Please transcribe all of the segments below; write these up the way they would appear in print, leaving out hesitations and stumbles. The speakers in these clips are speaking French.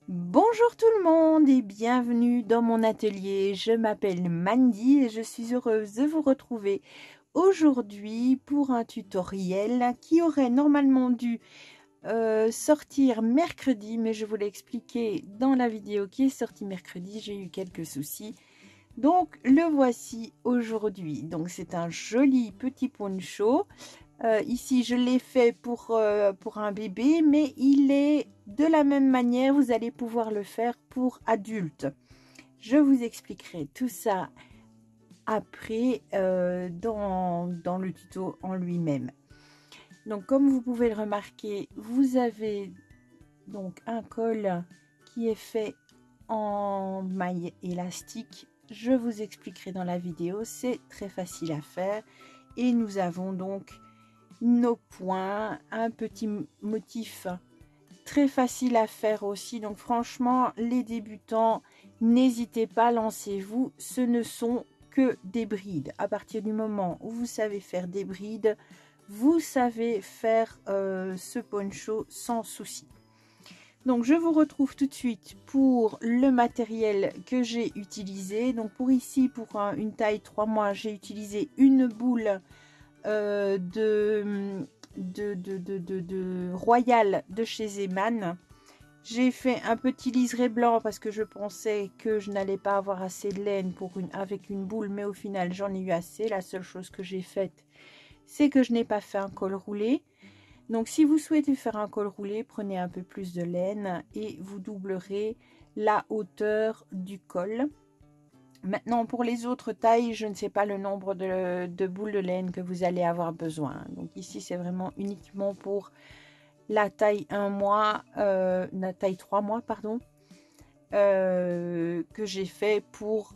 Bonjour tout le monde et bienvenue dans mon atelier. Je m'appelle Mandy et je suis heureuse de vous retrouver aujourd'hui pour un tutoriel qui aurait normalement dû sortir mercredi, mais je vous l'ai expliqué dans la vidéo qui est sortie mercredi. J'ai eu quelques soucis, donc le voici aujourd'hui. Donc c'est un joli petit poncho. Ici, je l'ai fait pour un bébé, mais il est de la même manière, vous allez pouvoir le faire pour adultes. Je vous expliquerai tout ça après dans le tuto en lui-même. Donc, comme vous pouvez le remarquer, vous avez donc un col qui est fait en maille élastique. Je vous expliquerai dans la vidéo, c'est très facile à faire. Et nous avons donc nos points, un petit motif très facile à faire aussi. Donc franchement, les débutants, n'hésitez pas, lancez-vous. Ce ne sont que des brides. À partir du moment où vous savez faire des brides, vous savez faire ce poncho sans souci. Donc je vous retrouve tout de suite pour le matériel que j'ai utilisé. Donc pour ici, pour une taille 3 mois, j'ai utilisé une boule de Royal de chez Zeman. J'ai fait un petit liseré blanc parce que je pensais que je n'allais pas avoir assez de laine avec une boule, mais au final j'en ai eu assez. La seule chose que j'ai faite, c'est que je n'ai pas fait un col roulé. Donc si vous souhaitez faire un col roulé, prenez un peu plus de laine et vous doublerez la hauteur du col. Maintenant, pour les autres tailles, je ne sais pas le nombre de boules de laine que vous allez avoir besoin. Donc ici, c'est vraiment uniquement pour la taille 1 mois, la taille 3 mois, pardon, que j'ai fait pour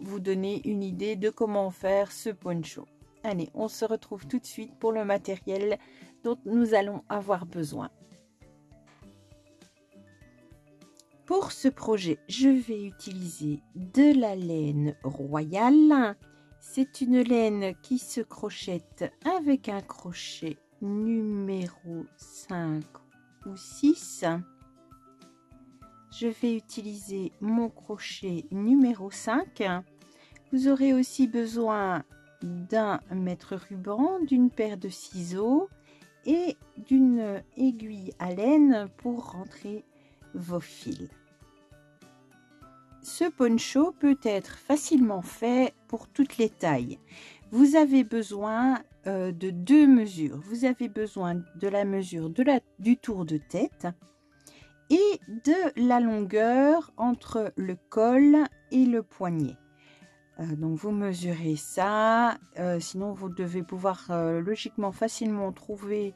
vous donner une idée de comment faire ce poncho. Allez, on se retrouve tout de suite pour le matériel dont nous allons avoir besoin. Pour ce projet, je vais utiliser de la laine Royal. C'est une laine qui se crochette avec un crochet numéro 5 ou 6. Je vais utiliser mon crochet numéro 5. Vous aurez aussi besoin d'un mètre ruban, d'une paire de ciseaux et d'une aiguille à laine pour rentrer vos fils. Ce poncho peut être facilement fait pour toutes les tailles. Vous avez besoin de deux mesures. Vous avez besoin de la mesure du tour de tête et de la longueur entre le col et le poignet. Donc vous mesurez ça, sinon vous devez pouvoir logiquement facilement trouver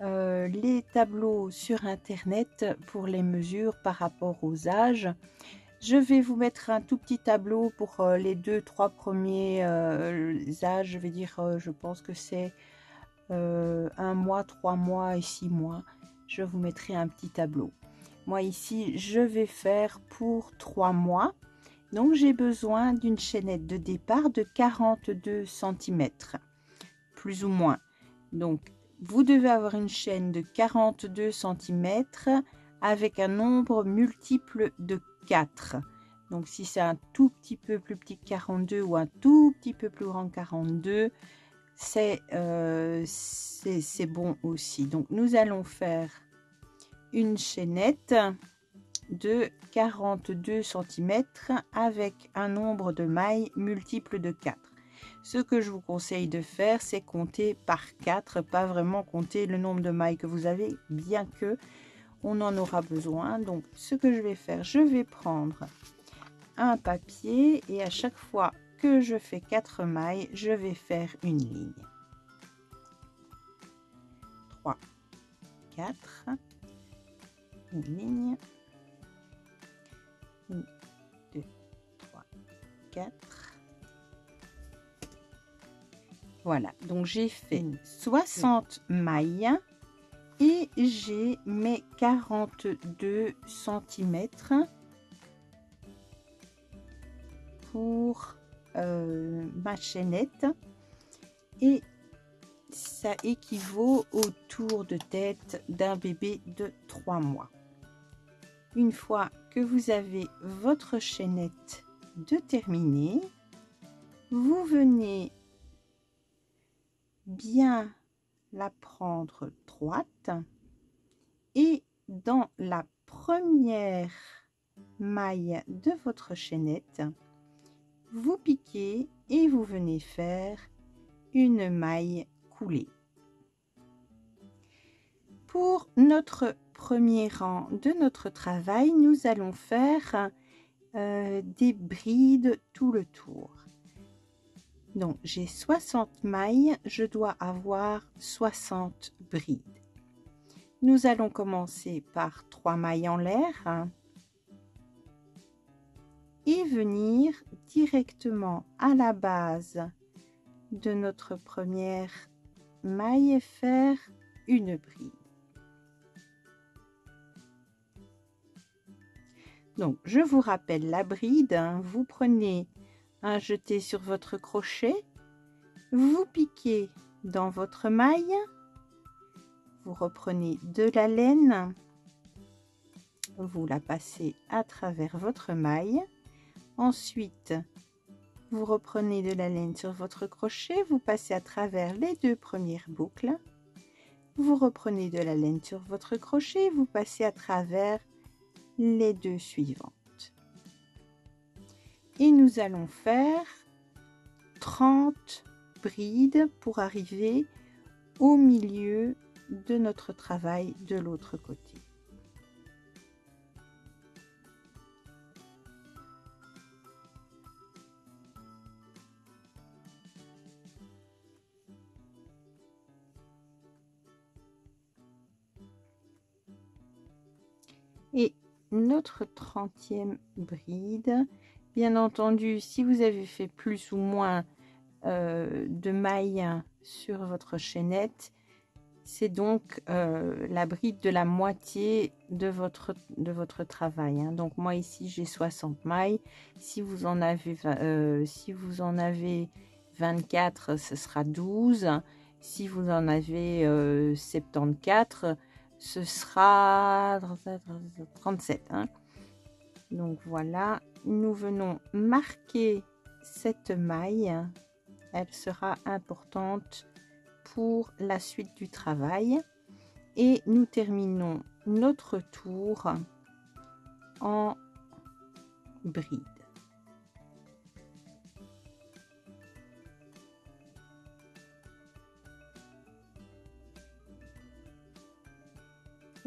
les tableaux sur internet pour les mesures par rapport aux âges. Je vais vous mettre un tout petit tableau pour les 2-3 premiers âges. Je vais dire, je pense que c'est 1 mois, 3 mois et 6 mois. Je vous mettrai un petit tableau. Moi ici, je vais faire pour 3 mois. Donc j'ai besoin d'une chaînette de départ de 42 cm, plus ou moins. Donc vous devez avoir une chaîne de 42 cm avec un nombre multiple de 4. Donc si c'est un tout petit peu plus petit que 42 ou un tout petit peu plus grand que 42, c'est bon aussi. Donc nous allons faire une chaînette de 42 cm avec un nombre de mailles multiple de 4. Ce que je vous conseille de faire, c'est compter par 4, pas vraiment compter le nombre de mailles que vous avez, bien que on en aura besoin. Donc ce que je vais faire, je vais prendre un papier et à chaque fois que je fais 4 mailles, je vais faire une ligne. 3, 4, une ligne. 1, 2, 3, 4. Voilà, donc j'ai fait 60 mailles et j'ai mes 42 cm pour ma chaînette et ça équivaut au tour de tête d'un bébé de 3 mois. Une fois que vous avez votre chaînette de terminer, vous venez bien la prendre droite et dans la première maille de votre chaînette, vous piquez et vous venez faire une maille coulée. Pour notre premier rang de notre travail, nous allons faire des brides tout le tour. Donc j'ai 60 mailles, je dois avoir 60 brides. Nous allons commencer par 3 mailles en l'air et venir directement à la base de notre première maille et faire une bride. Donc je vous rappelle la bride, vous prenez un jeté sur votre crochet, vous piquez dans votre maille, vous reprenez de la laine, vous la passez à travers votre maille, ensuite vous reprenez de la laine sur votre crochet, vous passez à travers les 2 premières boucles, vous reprenez de la laine sur votre crochet, vous passez à travers les 2 suivantes. Et nous allons faire 30 brides pour arriver au milieu de notre travail de l'autre côté. Et notre 30e bride, bien entendu, si vous avez fait plus ou moins de mailles sur votre chaînette, c'est donc la bride de la moitié de votre travail, hein. Donc moi ici j'ai 60 mailles, si vous en avez 24, ce sera 12, si vous en avez 74, ce sera 37, hein. Donc voilà, nous venons marquer cette maille, elle sera importante pour la suite du travail et nous terminons notre tour en bride.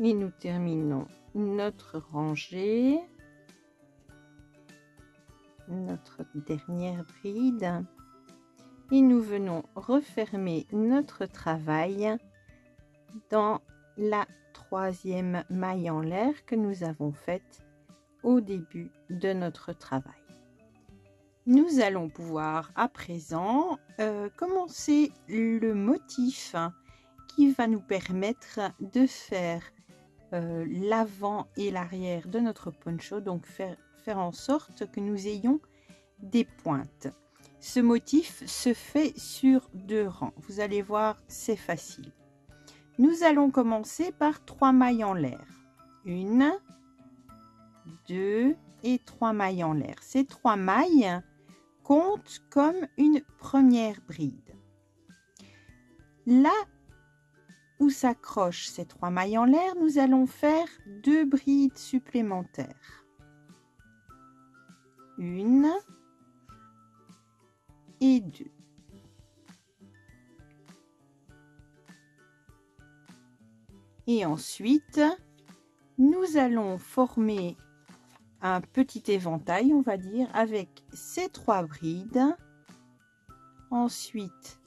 Et nous terminons notre rangée, notre dernière bride. Et nous venons refermer notre travail dans la 3e maille en l'air que nous avons faite au début de notre travail. Nous allons pouvoir à présent commencer le motif qui va nous permettre de faire l'avant et l'arrière de notre poncho, donc faire en sorte que nous ayons des pointes. Ce motif se fait sur 2 rangs. Vous allez voir, c'est facile. Nous allons commencer par 3 mailles en l'air. 1, 2 et 3 mailles en l'air. Ces 3 mailles comptent comme une première bride. Là où s'accrochent ces 3 mailles en l'air, nous allons faire 2 brides supplémentaires. 1 et 2. Et ensuite, nous allons former un petit éventail, on va dire, avec ces 3 brides. Ensuite,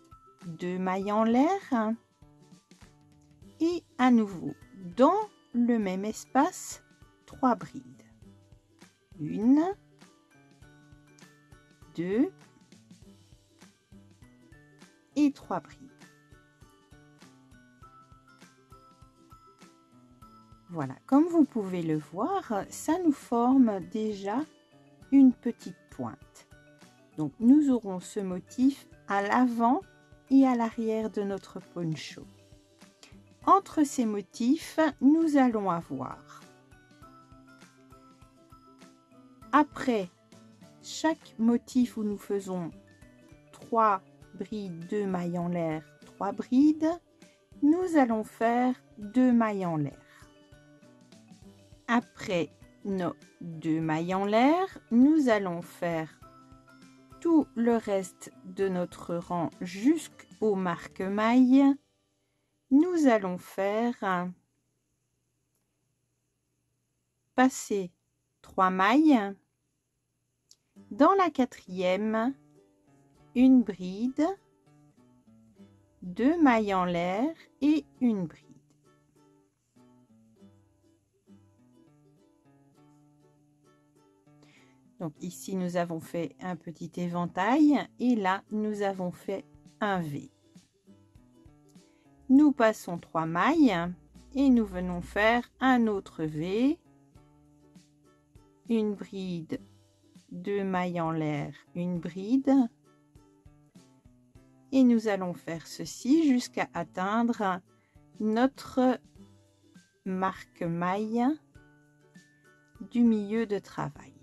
2 mailles en l'air. Et à nouveau, dans le même espace, 3 brides. 1, 2 et 3 brides. Voilà, comme vous pouvez le voir, ça nous forme déjà une petite pointe. Donc nous aurons ce motif à l'avant et à l'arrière de notre poncho. Entre ces motifs, nous allons avoir après chaque motif où nous faisons 3 brides, 2 mailles en l'air, 3 brides, nous allons faire 2 mailles en l'air. Après nos 2 mailles en l'air, nous allons faire tout le reste de notre rang jusqu'au marque-maille. Nous allons faire passer 3 mailles. Dans la 4e, une bride, 2 mailles en l'air et une bride. Donc ici, nous avons fait un petit éventail et là, nous avons fait un V. Nous passons 3 mailles et nous venons faire un autre V, une bride, 2 mailles en l'air, une bride. Et nous allons faire ceci jusqu'à atteindre notre marque-maille du milieu de travail.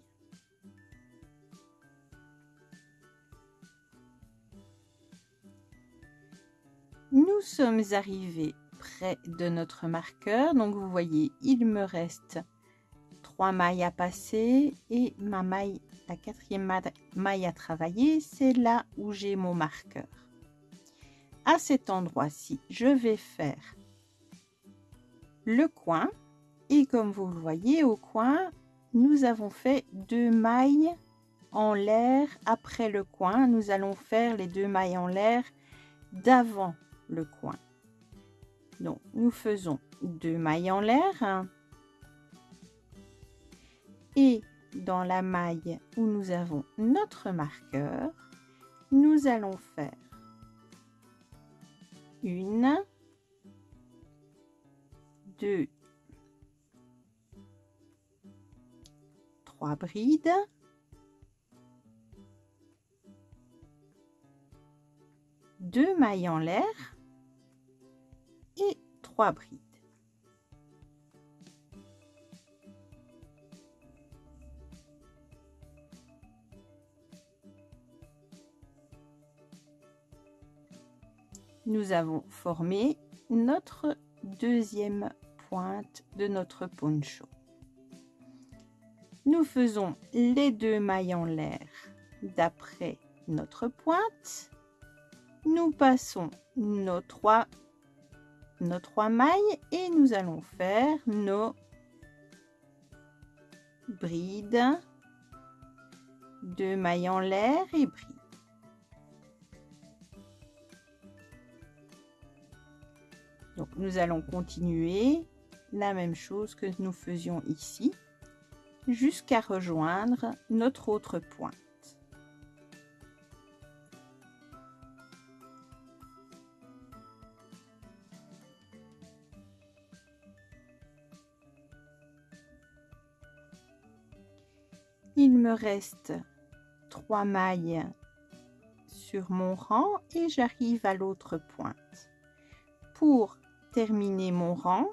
Nous sommes arrivés près de notre marqueur, donc vous voyez, il me reste 3 mailles à passer et ma maille, la 4e maille à travailler, c'est là où j'ai mon marqueur. À cet endroit-ci, je vais faire le coin et comme vous le voyez au coin, nous avons fait 2 mailles en l'air après le coin. Nous allons faire les 2 mailles en l'air d'avant le coin. Donc nous faisons 2 mailles en l'air et dans la maille où nous avons notre marqueur, nous allons faire 1, 2, 3 brides, 2 mailles en l'air et 3 brides. Nous avons formé notre 2e pointe de notre poncho. Nous faisons les 2 mailles en l'air d'après notre pointe. Nous passons nos 3 mailles et nous allons faire nos brides, 2 mailles en l'air et brides. Donc nous allons continuer la même chose que nous faisions ici jusqu'à rejoindre notre autre pointe. Il me reste 3 mailles sur mon rang et j'arrive à l'autre pointe. Pour terminer mon rang,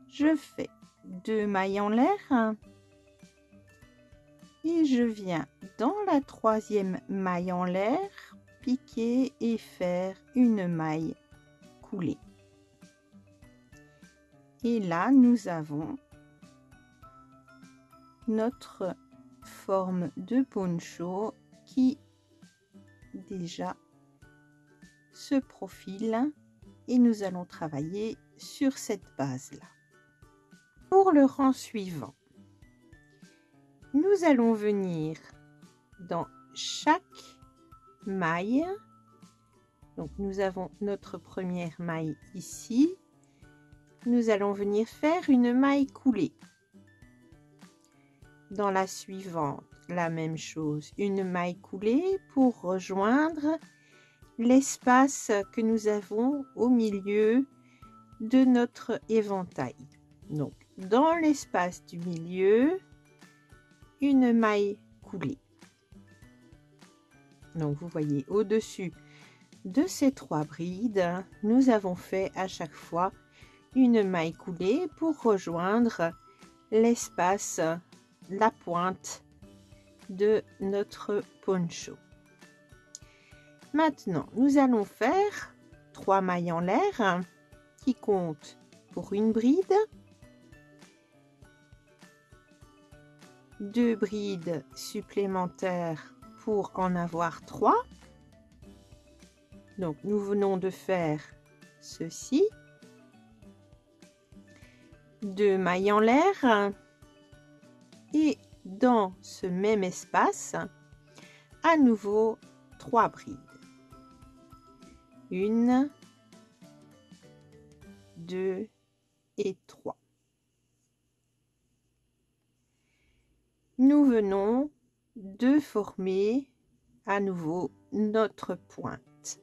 je fais 2 mailles en l'air et je viens dans la 3e maille en l'air piquer et faire une maille coulée. Et là, nous avons notre forme de poncho qui déjà se profile et nous allons travailler sur cette base là. Pour le rang suivant, nous allons venir dans chaque maille. Donc nous avons notre première maille ici. Nous allons venir faire une maille coulée. Dans la suivante, la même chose, une maille coulée pour rejoindre l'espace que nous avons au milieu de notre éventail. Donc dans l'espace du milieu, une maille coulée. Donc vous voyez au-dessus de ces 3 brides, nous avons fait à chaque fois une maille coulée pour rejoindre l'espace, la pointe de notre poncho. Maintenant, nous allons faire 3 mailles en l'air qui comptent pour une bride, 2 brides supplémentaires pour en avoir 3. Donc, nous venons de faire ceci. 2 mailles en l'air et dans ce même espace, à nouveau 3 brides. 1, 2 et 3. Nous venons de former à nouveau notre pointe.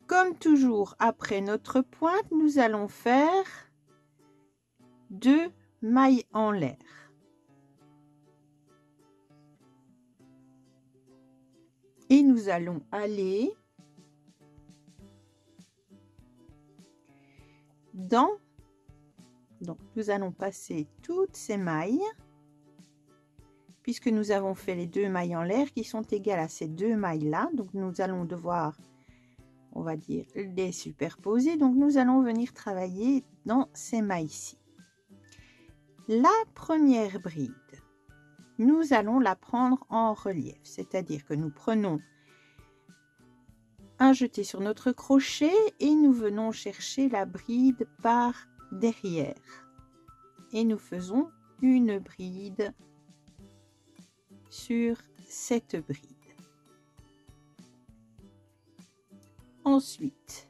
Comme toujours, après notre pointe, nous allons faire 2 mailles en l'air. Et nous allons aller dans, donc nous allons passer toutes ces mailles, puisque nous avons fait les 2 mailles en l'air qui sont égales à ces 2 mailles là, donc nous allons devoir, on va dire, les superposer. Donc nous allons venir travailler dans ces mailles-ci. La première bride, nous allons la prendre en relief, c'est-à-dire que nous prenons un jeté sur notre crochet et nous venons chercher la bride par derrière et nous faisons une bride sur cette bride. Ensuite,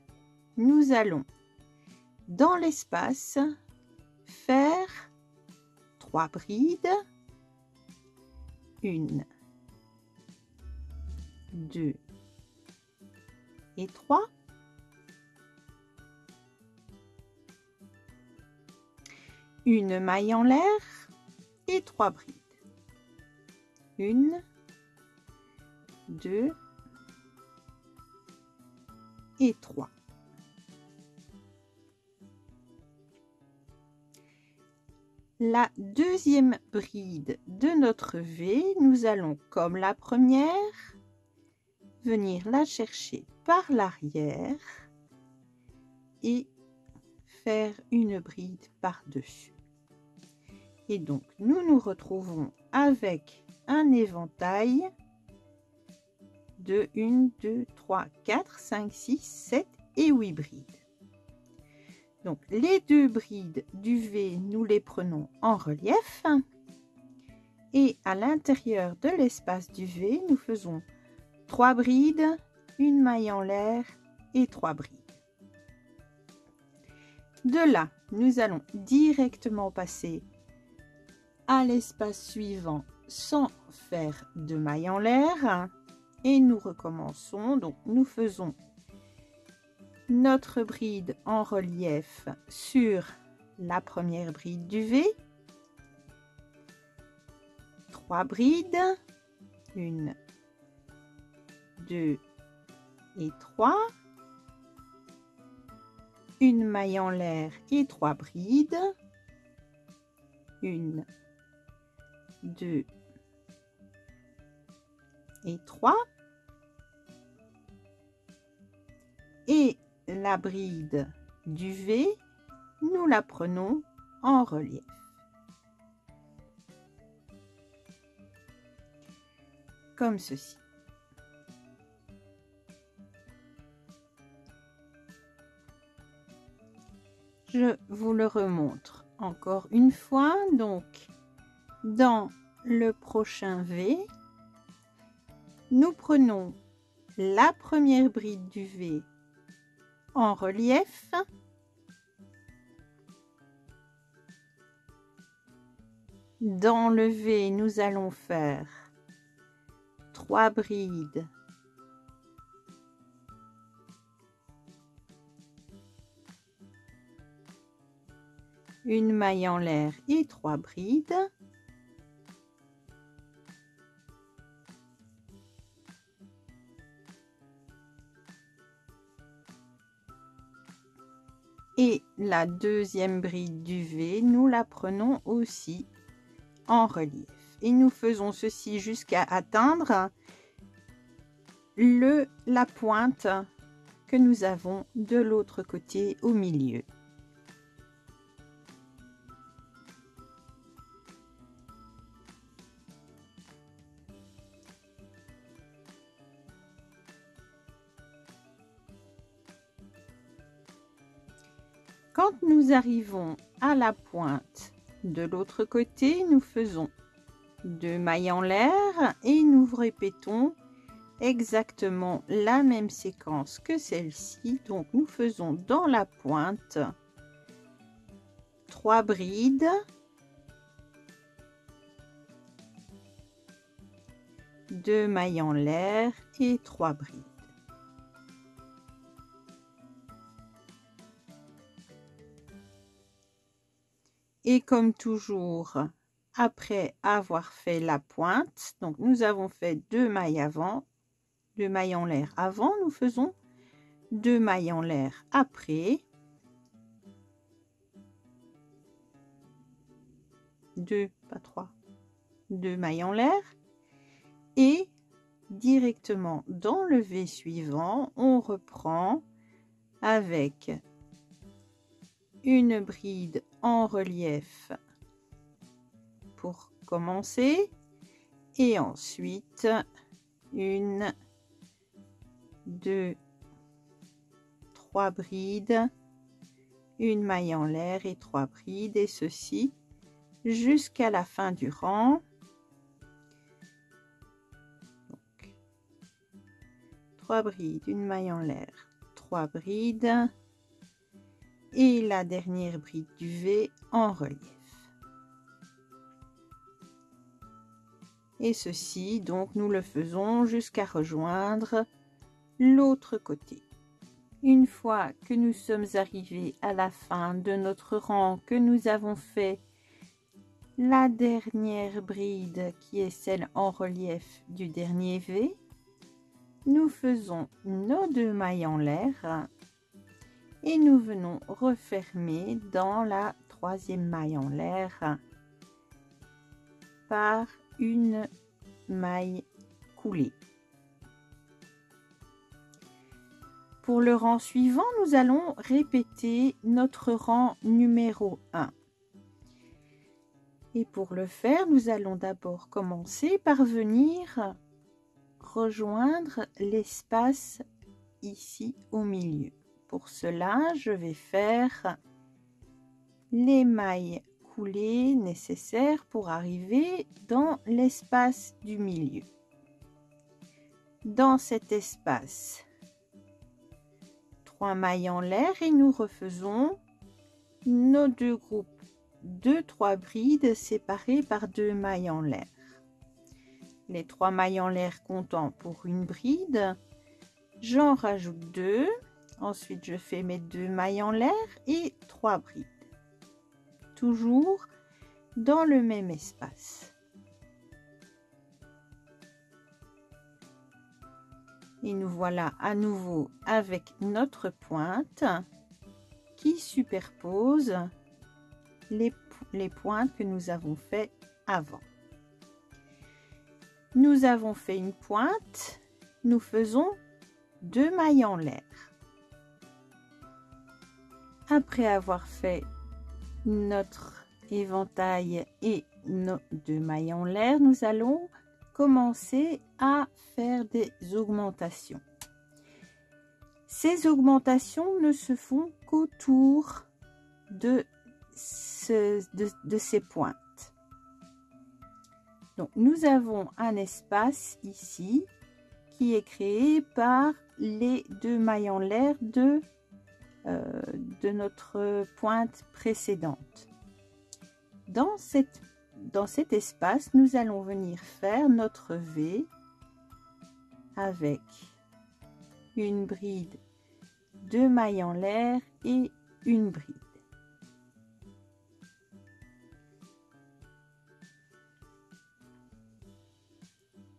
nous allons dans l'espace faire 3 brides, 1, 2 et 3. Une maille en l'air et 3 brides. 1, 2 et 3. La deuxième bride de notre V, nous allons, comme la première, venir la chercher par l'arrière et faire une bride par-dessus. Et donc, nous nous retrouvons avec un éventail de 1, 2, 3, 4, 5, 6, 7 et 8 brides. Donc, les 2 brides du V, nous les prenons en relief. Et à l'intérieur de l'espace du V, nous faisons 3 brides, une maille en l'air et 3 brides. De là, nous allons directement passer à l'espace suivant sans faire de maille en l'air. Et nous recommençons. Donc, nous faisons notre bride en relief sur la première bride du V. 3 brides. 1, 2 et 3. Une maille en l'air et 3 brides. 1, 2 et 3. Et la bride du V, nous la prenons en relief. Comme ceci. Je vous le remontre encore une fois. Donc, dans le prochain V, nous prenons la première bride du V en relief. Dans le V, nous allons faire 3 brides. Une maille en l'air et 3 brides. Et la deuxième bride du V, nous la prenons aussi en relief. et nous faisons ceci jusqu'à atteindre la pointe que nous avons de l'autre côté au milieu. Quand nous arrivons à la pointe de l'autre côté, nous faisons 2 mailles en l'air et nous répétons exactement la même séquence que celle-ci. Donc nous faisons dans la pointe 3 brides, 2 mailles en l'air et 3 brides. Et comme toujours, après avoir fait la pointe, donc nous avons fait 2 mailles avant, 2 mailles en l'air avant, nous faisons 2 mailles en l'air après, 2, pas 3, 2 mailles en l'air, et directement dans le V suivant, on reprend avec une bride en relief pour commencer et ensuite 1, 2, 3 brides, une maille en l'air et 3 brides, et ceci jusqu'à la fin du rang. Donc, 3 brides, une maille en l'air, 3 brides et la dernière bride du V en relief. Et ceci, donc, nous le faisons jusqu'à rejoindre l'autre côté. Une fois que nous sommes arrivés à la fin de notre rang, que nous avons fait la dernière bride qui est celle en relief du dernier V, nous faisons nos 2 mailles en l'air et nous venons refermer dans la 3e maille en l'air par une maille coulée. Pour le rang suivant, nous allons répéter notre rang numéro 1. Et pour le faire, nous allons d'abord commencer par venir rejoindre l'espace ici au milieu. Pour cela, je vais faire les mailles coulées nécessaires pour arriver dans l'espace du milieu. Dans cet espace, 3 mailles en l'air et nous refaisons nos 2 groupes de 3 brides séparées par 2 mailles en l'air. Les 3 mailles en l'air comptant pour une bride, j'en rajoute 2. Ensuite, je fais mes 2 mailles en l'air et 3 brides. Toujours dans le même espace. Et nous voilà à nouveau avec notre pointe qui superpose les pointes que nous avons fait avant. Nous avons fait une pointe, nous faisons 2 mailles en l'air. Après avoir fait notre éventail et nos 2 mailles en l'air, nous allons commencer à faire des augmentations. Ces augmentations ne se font qu'autour de ces pointes. Donc nous avons un espace ici qui est créé par les 2 mailles en l'air de notre pointe précédente. Dans cet espace, nous allons venir faire notre V avec une bride, 2 mailles en l'air et une bride.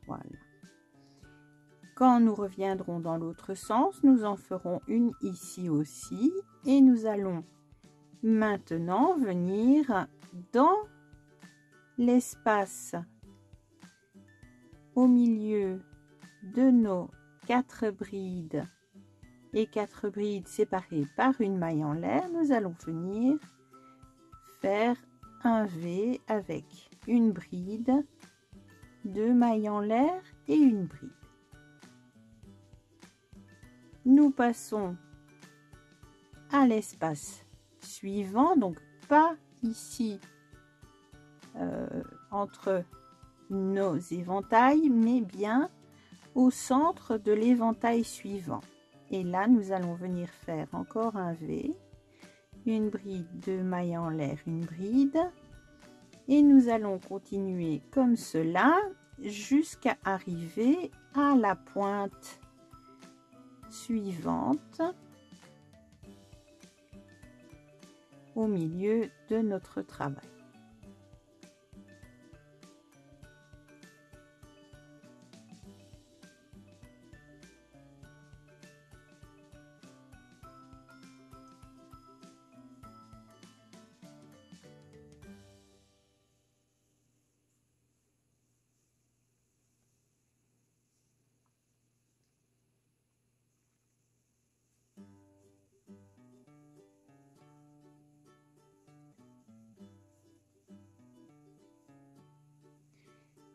Voilà. Quand nous reviendrons dans l'autre sens, nous en ferons une ici aussi et nous allons maintenant venir dans l'espace au milieu de nos 4 brides et 4 brides séparées par une maille en l'air, nous allons venir faire un V avec une bride, 2 mailles en l'air et une bride. Nous passons à l'espace suivant, donc pas ici entre nos éventails, mais bien au centre de l'éventail suivant. Et là, nous allons venir faire encore un V, une bride, 2 mailles en l'air, une bride, et nous allons continuer comme cela jusqu'à arriver à la pointe suivante au milieu de notre travail.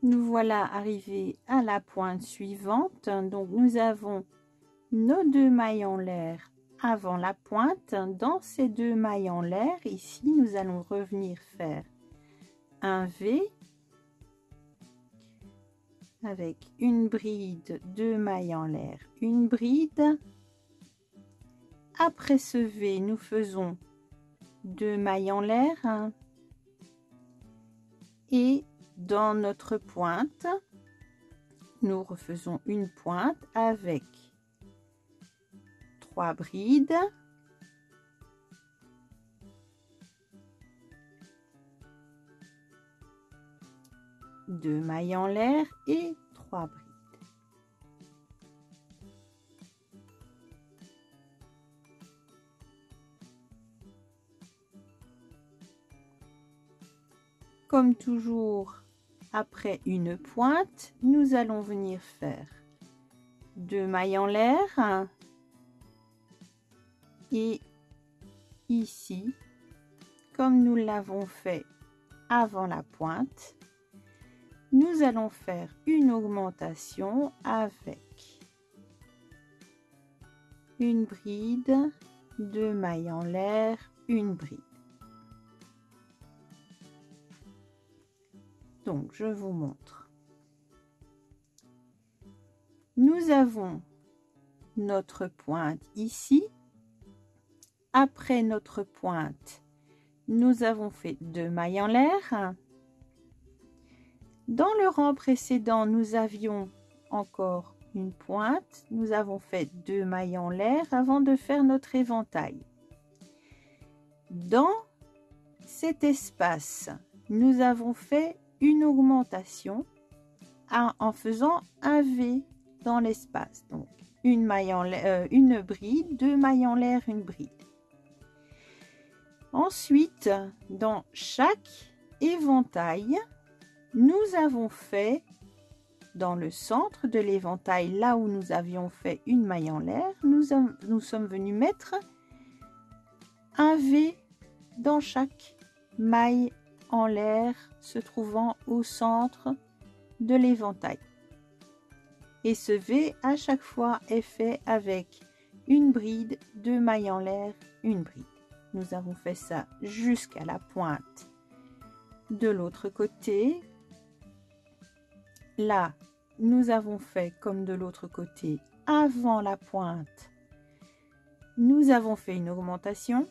Nous voilà arrivés à la pointe suivante. Donc nous avons nos 2 mailles en l'air avant la pointe. Dans ces 2 mailles en l'air, ici, nous allons revenir faire un V avec une bride, 2 mailles en l'air, une bride. Après ce V, nous faisons 2 mailles en l'air et dans notre pointe, nous refaisons une pointe avec 3 brides, deux mailles en l'air et 3 brides. Comme toujours, après une pointe, nous allons venir faire 2 mailles en l'air et ici, comme nous l'avons fait avant la pointe, nous allons faire une augmentation avec une bride, 2 mailles en l'air, une bride. Donc, je vous montre. Nous avons notre pointe ici. Après notre pointe, nous avons fait 2 mailles en l'air. Dans le rang précédent, nous avions encore une pointe. Nous avons fait 2 mailles en l'air avant de faire notre éventail. Dans cet espace, nous avons fait une augmentation en faisant un V dans l'espace. Donc, une maille en l'air, une bride, 2 mailles en l'air, une bride. Ensuite, dans chaque éventail, nous avons fait dans le centre de l'éventail, là où nous avions fait une maille en l'air, nous sommes venus mettre un V dans chaque maille en l'air se trouvant au centre de l'éventail. Et ce V à chaque fois est fait avec une bride, 2 mailles en l'air, une bride. Nous avons fait ça jusqu'à la pointe de l'autre côté. Là, nous avons fait comme de l'autre côté avant la pointe. Nous avons fait une augmentation.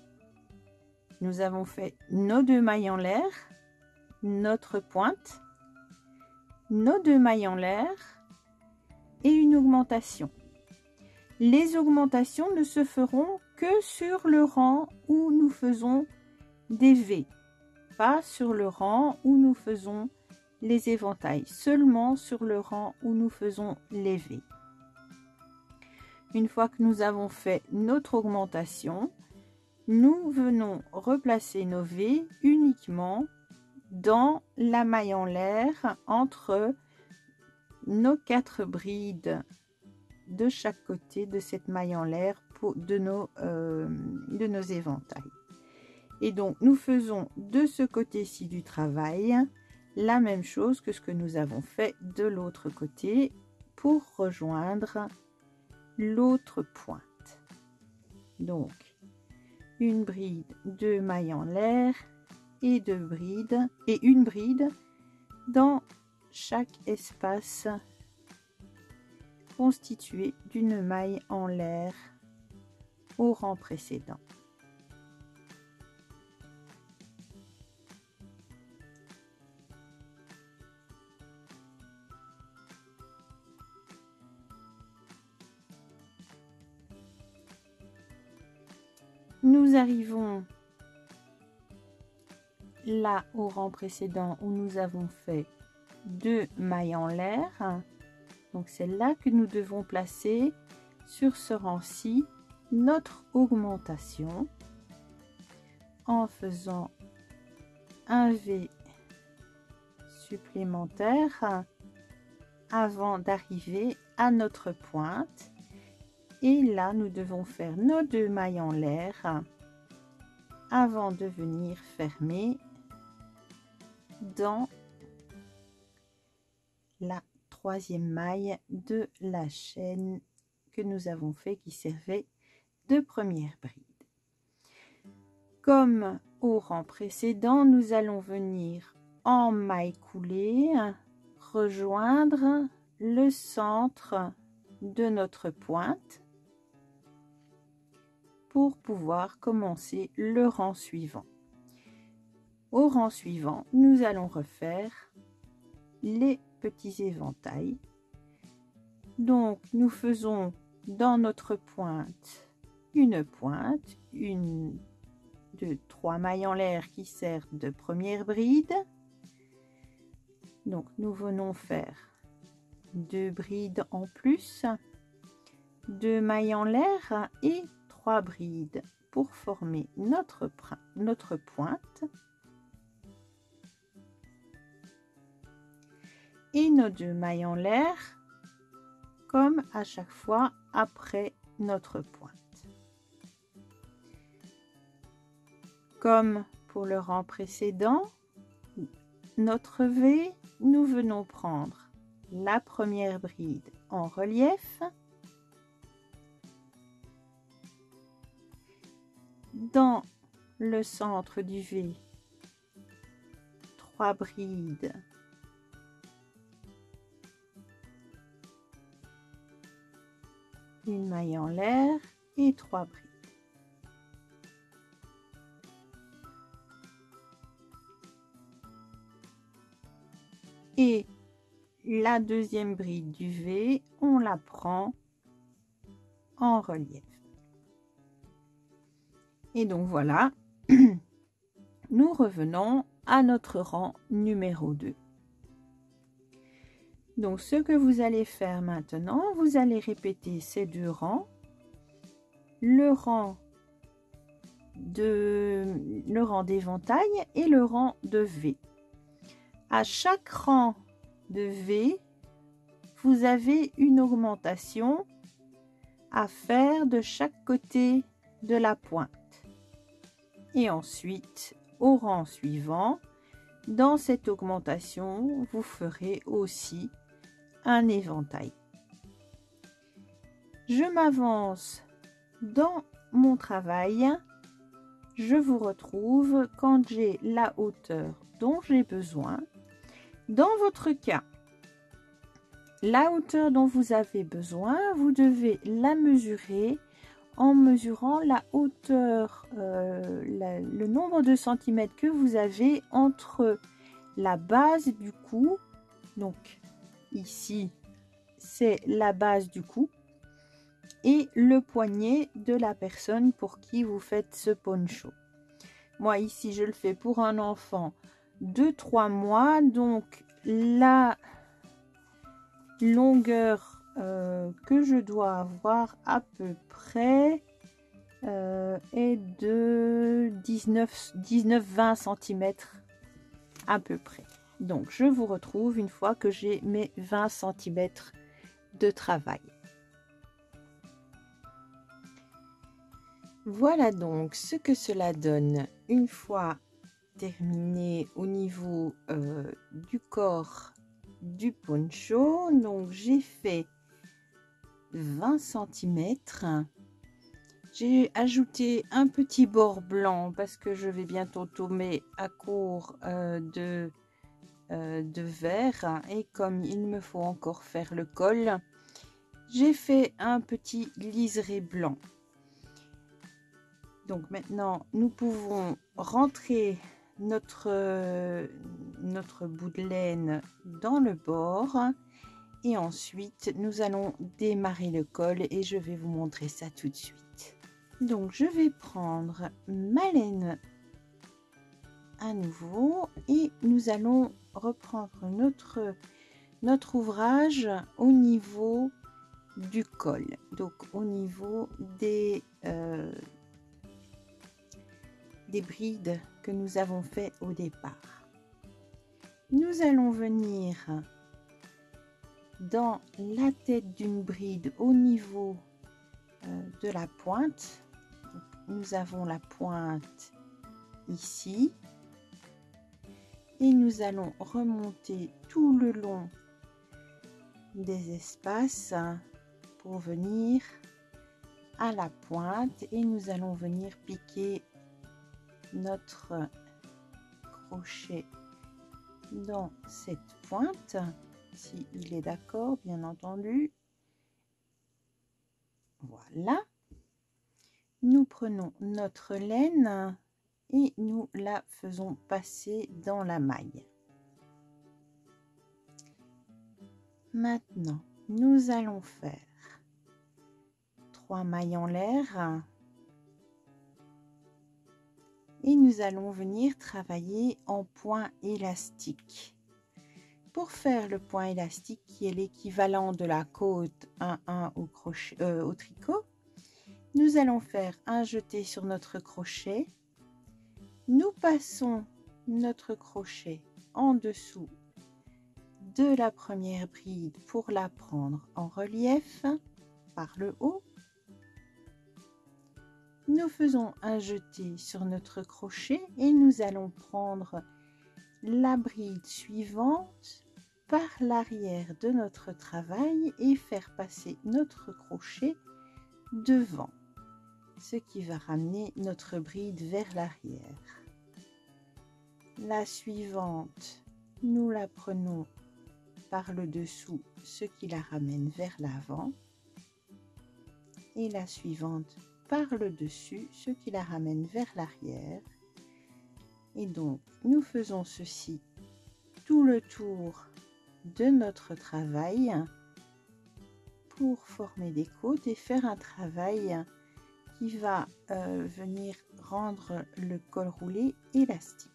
Nous avons fait nos 2 mailles en l'air, notre pointe, nos 2 mailles en l'air et une augmentation. Les augmentations ne se feront que sur le rang où nous faisons des V, pas sur le rang où nous faisons les éventails, seulement sur le rang où nous faisons les V. Une fois que nous avons fait notre augmentation, nous venons replacer nos V uniquement dans la maille en l'air entre nos 4 brides de chaque côté de cette maille en l'air de nos éventails. Et donc nous faisons de ce côté-ci du travail la même chose que ce que nous avons fait de l'autre côté pour rejoindre l'autre pointe. Donc une bride, 2 mailles en l'air et 2 brides et une bride dans chaque espace constitué d'une maille en l'air au rang précédent. Nous arrivons là au rang précédent où nous avons fait 2 mailles en l'air. Donc c'est là que nous devons placer sur ce rang-ci notre augmentation en faisant un V supplémentaire avant d'arriver à notre pointe. Et là, nous devons faire nos 2 mailles en l'air avant de venir fermer dans la 3e maille de la chaîne que nous avons fait qui servait de première bride. Comme au rang précédent, nous allons venir en maille coulée rejoindre le centre de notre pointe pour pouvoir commencer le rang suivant. Au rang suivant, nous allons refaire les petits éventails. Donc nous faisons dans notre pointe, une 2, 3 mailles en l'air qui servent de première bride. Donc nous venons faire 2 brides en plus, 2 mailles en l'air et 3 brides pour former notre pointe. Et nos 2 mailles en l'air comme à chaque fois après notre pointe. Comme pour le rang précédent, notre V, nous venons prendre la première bride en relief, dans le centre du V, 3 brides une maille en l'air et 3 brides. Et la 2e bride du V, on la prend en relief. Et donc voilà, nous revenons à notre rang numéro 2. Donc ce que vous allez faire maintenant, vous allez répéter ces 2 rangs, le rang d'éventail et le rang de V. À chaque rang de V, vous avez une augmentation à faire de chaque côté de la pointe. Et ensuite, au rang suivant, dans cette augmentation, vous ferez aussi un éventail. Je m'avance dans mon travail. Je vous retrouve quand j'ai la hauteur dont j'ai besoin. Dans votre cas, la hauteur dont vous avez besoin, vous devez la mesurer en mesurant la hauteur, le nombre de centimètres que vous avez entre la base du cou. Donc ici, c'est la base du cou et le poignet de la personne pour qui vous faites ce poncho. Moi ici, je le fais pour un enfant de 3 mois, donc la longueur que je dois avoir à peu près est de 19-20 cm à peu près. Donc je vous retrouve une fois que j'ai mes 20 cm de travail. Voilà donc ce que cela donne une fois terminé au niveau du corps du poncho. Donc j'ai fait 20 cm. J'ai ajouté un petit bord blanc parce que je vais bientôt tomber à court de vert, et comme il me faut encore faire le col, j'ai fait un petit liseré blanc. Donc maintenant nous pouvons rentrer notre bout de laine dans le bord, et ensuite nous allons démarrer le col et je vais vous montrer ça tout de suite. Donc je vais prendre ma laine à nouveau et nous allons reprendre notre ouvrage au niveau du col, donc au niveau des brides que nous avons fait au départ. Nous allons venir dans la tête d'une bride au niveau de la pointe. Donc, nous avons la pointe ici et nous allons remonter tout le long des espaces pour venir à la pointe, et nous allons venir piquer notre crochet dans cette pointe, si il est d'accord bien entendu. Voilà, nous prenons notre laine et nous la faisons passer dans la maille. Maintenant nous allons faire 3 mailles en l'air et nous allons venir travailler en point élastique. Pour faire le point élastique, qui est l'équivalent de la côte 1-1 au crochet, au tricot, nous allons faire un jeté sur notre crochet. Nous passons notre crochet en dessous de la première bride pour la prendre en relief par le haut. Nous faisons un jeté sur notre crochet et nous allons prendre la bride suivante par l'arrière de notre travail et faire passer notre crochet devant, ce qui va ramener notre bride vers l'arrière. La suivante, nous la prenons par le dessous, ce qui la ramène vers l'avant, et la suivante par le dessus, ce qui la ramène vers l'arrière. Et donc nous faisons ceci tout le tour de notre travail pour former des côtes et faire un travail qui va venir rendre le col roulé élastique.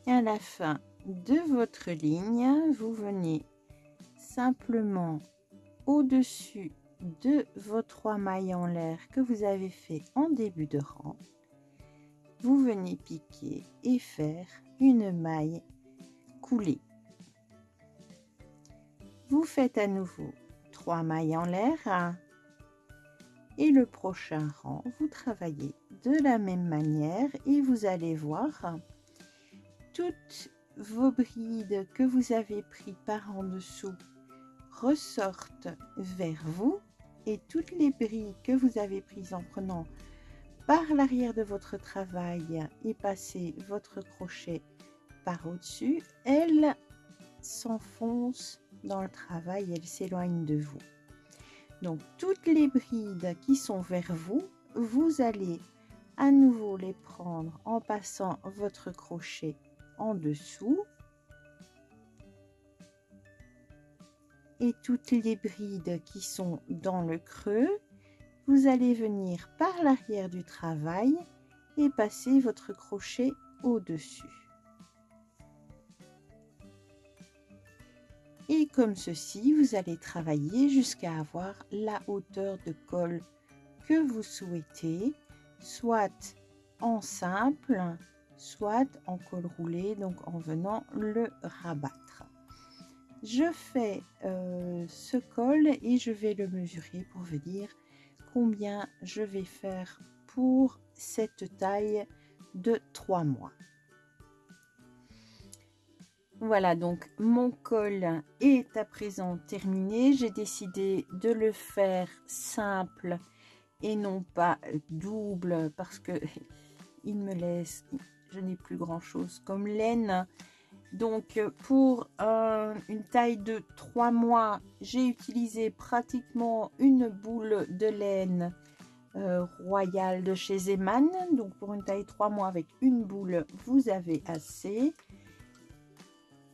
À la fin de votre ligne, vous venez simplement au-dessus de vos 3 mailles en l'air que vous avez fait en début de rang. Vous venez piquer et faire une maille coulée. Vous faites à nouveau 3 mailles en l'air et le prochain rang, vous travaillez de la même manière et vous allez voir toutes vos brides que vous avez pris par en dessous ressortent vers vous, et toutes les brides que vous avez prises en prenant par l'arrière de votre travail et passer votre crochet par au-dessus, elles s'enfoncent dans le travail, elles s'éloignent de vous. Donc toutes les brides qui sont vers vous, vous allez à nouveau les prendre en passant votre crochet en dessous et toutes les brides qui sont dans le creux, vous allez venir par l'arrière du travail et passer votre crochet au-dessus. Et comme ceci, vous allez travailler jusqu'à avoir la hauteur de col que vous souhaitez, soit en simple, soit en col roulé, donc en venant le rabattre. Je fais ce col et je vais le mesurer pour vous dire combien je vais faire pour cette taille de 3 mois. Voilà, donc mon col est à présent terminé. J'ai décidé de le faire simple et non pas double parce que il me laisse, je n'ai plus grand chose comme laine. Donc pour une taille de 3 mois, j'ai utilisé pratiquement une boule de laine royale de chez Zeman. Donc pour une taille 3 mois avec une boule, vous avez assez.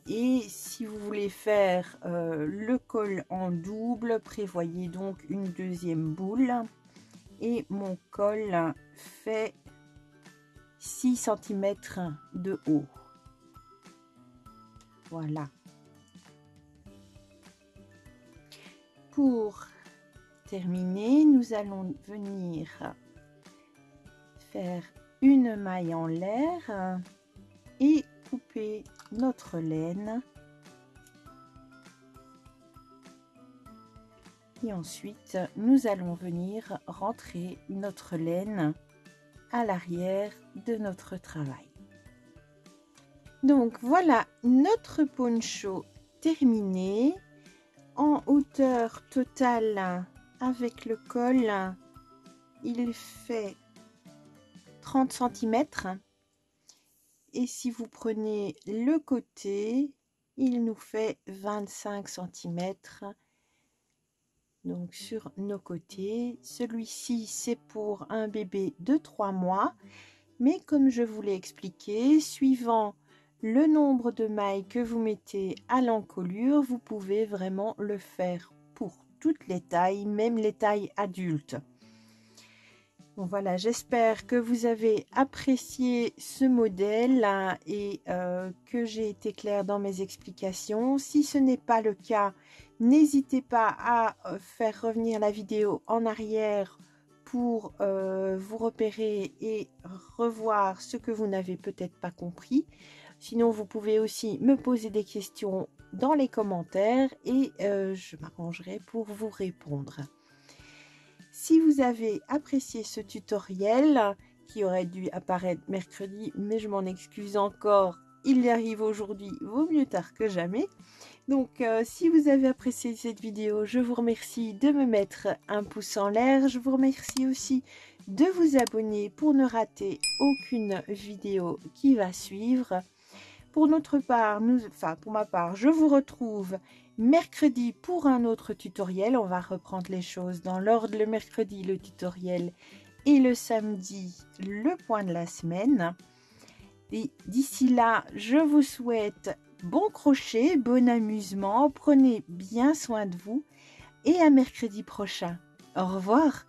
Et si vous voulez faire le col en double, prévoyez donc une deuxième boule. Et mon col fait 6 cm de haut. Voilà. Pour terminer, nous allons venir faire une maille en l'air et couper notre laine. Et ensuite, nous allons venir rentrer notre laine à l'arrière de notre travail. Donc voilà notre poncho terminé en hauteur totale avec le col. Il fait 30 cm et si vous prenez le côté, il nous fait 25 cm. Donc sur nos côtés, celui-ci c'est pour un bébé de 3 mois, mais comme je vous l'ai expliqué, suivant le nombre de mailles que vous mettez à l'encolure, vous pouvez vraiment le faire pour toutes les tailles, même les tailles adultes. Bon voilà, j'espère que vous avez apprécié ce modèle et que j'ai été claire dans mes explications. Si ce n'est pas le cas, n'hésitez pas à faire revenir la vidéo en arrière pour vous repérer et revoir ce que vous n'avez peut-être pas compris. Sinon, vous pouvez aussi me poser des questions dans les commentaires et je m'arrangerai pour vous répondre. Si vous avez apprécié ce tutoriel, qui aurait dû apparaître mercredi, mais je m'en excuse encore, il y arrive aujourd'hui, vaut mieux tard que jamais. Donc, si vous avez apprécié cette vidéo, je vous remercie de me mettre un pouce en l'air. Je vous remercie aussi de vous abonner pour ne rater aucune vidéo qui va suivre. Pour notre part, pour ma part, je vous retrouve mercredi pour un autre tutoriel. On va reprendre les choses dans l'ordre. Le mercredi, le tutoriel et le samedi, le point de la semaine. Et d'ici là, je vous souhaite bon crochet, bon amusement. Prenez bien soin de vous et à mercredi prochain. Au revoir.